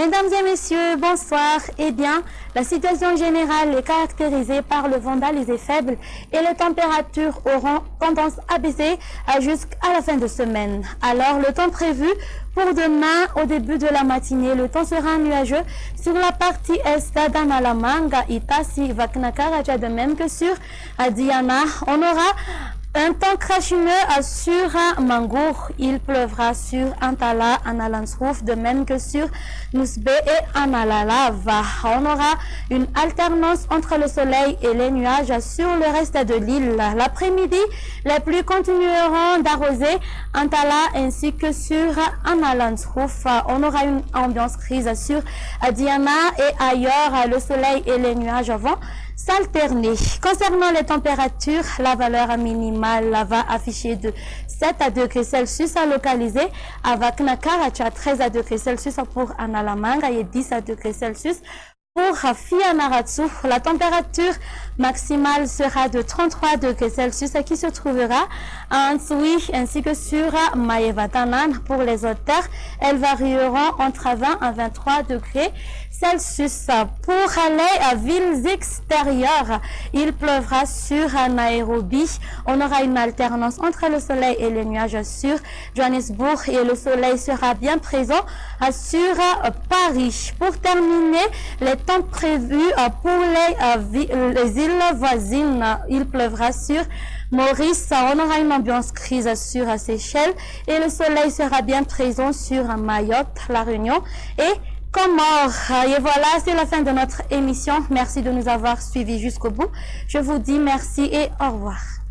Mesdames et messieurs, bonsoir. Eh bien, la situation générale est caractérisée par le vent d'Alizé faible et les températures auront tendance à baisser jusqu'à la fin de semaine. Alors, le temps prévu pour demain, au début de la matinée, le temps sera nuageux sur la partie est d'Analamanga, Itasi, Vaknakaraja, de même que sur Diana. On aura un temps crachineux sur Mangour. Il pleuvra sur Antala, Analansouf, de même que sur Nousbe et Analalava. On aura une alternance entre le soleil et les nuages sur le reste de l'île. L'après-midi, les pluies continueront d'arroser Antala ainsi que sur Analansouf. On aura une ambiance grise sur Diana et ailleurs, le soleil et les nuages vont s'alterner. Concernant les températures, la valeur minimale va afficher de 7 à degrés Celsius localisé à Vaknakaracha, 13 à degrés Celsius pour Analamanga et 10 à degrés Celsius pour Fianaratsu. La température maximale sera de 33 degrés Celsius qui se trouvera à Ansui ainsi que sur Maevatanan. Pour les autres terres, elles varieront entre 20 à 23 degrés Celsius. Pour aller à villes extérieures, il pleuvra sur Nairobi. On aura une alternance entre le soleil et les nuages sur Johannesburg et le soleil sera bien présent sur Paris. Pour terminer, les temps prévus pour les îles voisines, il pleuvra sur Maurice. On aura une ambiance grise sur Seychelles et le soleil sera bien présent sur Mayotte, La Réunion et Comores. Et voilà, c'est la fin de notre émission. Merci de nous avoir suivis jusqu'au bout. Je vous dis merci et au revoir.